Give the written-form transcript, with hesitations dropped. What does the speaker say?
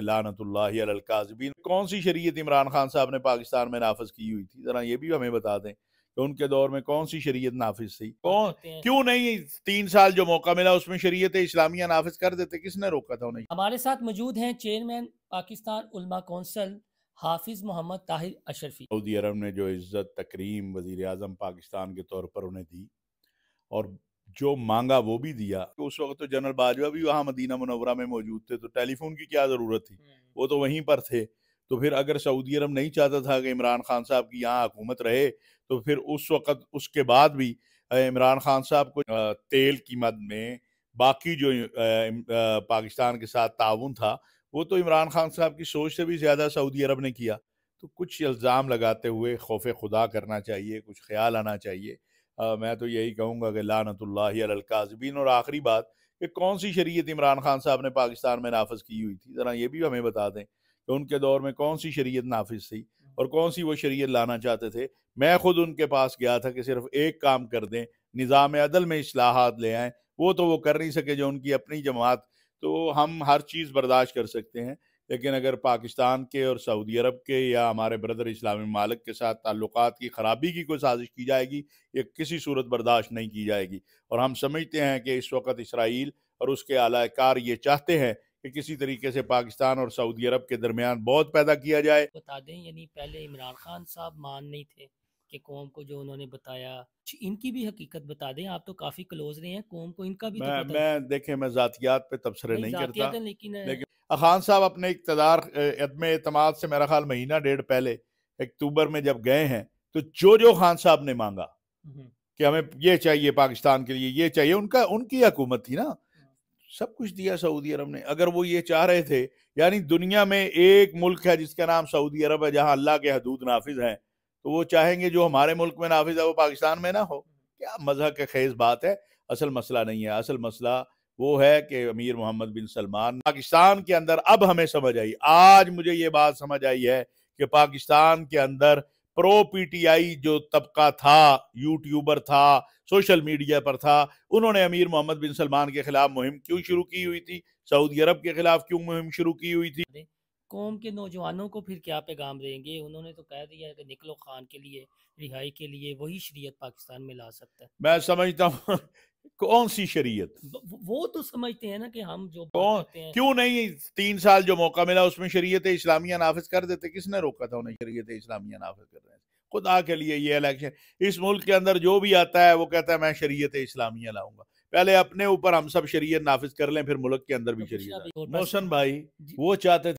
लानतुल्लाहि अलल काज़िबीन। कौन सी शरीयत इमरान खान साहब ने पाकिस्तान में नाफिज की हुई थी, जरा ये भी हमें बता दें कि उनके दौर में कौन सी शरीयत नाफिज थी। कौन, क्यों नहीं 3 साल जो मौका मिला उसमें शरीयत इस्लामिया नाफिज कर देते, किसने रोका था उन्हें। हमारे साथ मौजूद हैं चेयरमैन पाकिस्तान उलमा कौंसिल हाफिज मोहम्मद ताहिर अशरफी। सऊदी अरब ने जो इज्जत तकरीम वजीर आजम पाकिस्तान के तौर पर उन्हें दी और जो मांगा वो भी दिया। तो उस वक्त तो जनरल बाजवा भी वहाँ मदीना मुनव्वरा में मौजूद थे, तो टेलीफोन की क्या ज़रूरत थी, वो तो वहीं पर थे। तो फिर अगर सऊदी अरब नहीं चाहता था कि इमरान खान साहब की यहाँ हुकूमत रहे, तो फिर उस वक्त उसके बाद भी इमरान खान साहब को तेल की मद में बाकी जो पाकिस्तान के साथ ताउन था, वो तो इमरान खान साहब की सोच से भी ज़्यादा सऊदी अरब ने किया। तो कुछ इल्ज़ाम लगाते हुए खौफ खुदा करना चाहिए, कुछ ख्याल आना चाहिए। मैं तो यही कहूँगा कि लानतुल्लाहि अलल काज़िबीन। और आखिरी बात कि कौन सी शरीयत इमरान खान साहब ने पाकिस्तान में नाफिज की हुई थी, ज़रा ये भी हमें बता दें कि उनके दौर में कौन सी शरीयत नाफिज थी और कौन सी वो शरीयत लाना चाहते थे। मैं खुद उनके पास गया था कि सिर्फ एक काम कर दें, निज़ाम अदल में इस्लाहात ले आएँ। वो तो वो कर नहीं सके, जो उनकी अपनी जमात। तो हम हर चीज़ बर्दाश्त कर सकते हैं, लेकिन अगर पाकिस्तान के और सऊदी अरब के या हमारे ब्रदर इस्लामी ममालिक के साथ ताल्लुकात की ख़राबी की कोई साजिश की जाएगी, ये किसी सूरत बर्दाश्त नहीं की जाएगी। और हम समझते हैं कि इस वक्त इसराइल और उसके आलाकार ये चाहते हैं कि किसी तरीके से पाकिस्तान और सऊदी अरब के दरमियान बहुत पैदा किया जाए। बता दें, यानी पहले इमरान खान साहब मान नहीं थे कि कौम को जो उन्होंने बताया, इनकी भी हकीकत बता दें। आप तो काफ़ी क्लोज रहे हैं कौम को, इनका भी तो पता मैं देखें, मैं ज़ातियात पे तबसरे नहीं करता, जातियात है, लेकिन लेकिन खान साहब अपने इक़्तिदार अदम एतमाद से मेरा ख्याल महीना डेढ़ पहले अक्टूबर में जब गए हैं, तो जो खान साहब ने मांगा कि हमें ये चाहिए, पाकिस्तान के लिए ये चाहिए, उनकी हुकूमत थी ना, सब कुछ दिया सऊदी अरब ने। अगर वो ये चाह रहे थे, यानी दुनिया में एक मुल्क है जिसका नाम सऊदी अरब है, जहां अल्लाह के हदूद नाफिज हैं, तो वो चाहेंगे जो हमारे मुल्क में नाफिज है वो पाकिस्तान में ना हो। क्या मज़हब के खेज बात है। असल मसला नहीं है, असल मसला वो है कि अमीर मोहम्मद बिन सलमान पाकिस्तान के अंदर, अब हमें समझ आई, आज मुझे ये बात समझ आई है कि पाकिस्तान के अंदर प्रो पीटीआई जो तबका था, यूट्यूबर था, सोशल मीडिया पर था, उन्होंने अमीर मोहम्मद बिन सलमान के खिलाफ मुहिम क्यों शुरू की हुई थी, सऊदी अरब के खिलाफ क्यों मुहिम शुरू की हुई थी। कौम के नौजवानों को फिर क्या पैगाम देंगे? उन्होंने तो कह दिया है कि निकलो खान के लिए, रिहाई के लिए वही शरीयत पाकिस्तान में ला सकता है। मैं समझता हूँ कौन सी शरीयत, वो तो समझते हैं ना कि हम जो कौन, करते हैं। क्यों नहीं 3 साल जो मौका मिला उसमें शरीयत इस्लामिया नाफिज कर देते, किसने रोका था उन्हें शरीयत इस्लामिया नाफिज करने से। खुदा के लिए ये इलेक्शन, इस मुल्क के अंदर जो भी आता है वो कहता है मैं शरीयत इस्लामिया लाऊंगा। पहले अपने ऊपर हम सब शरीयत नाफिज कर लें, फिर मुल्क के अंदर भी शरीयत। मोहसन भाई वो चाहते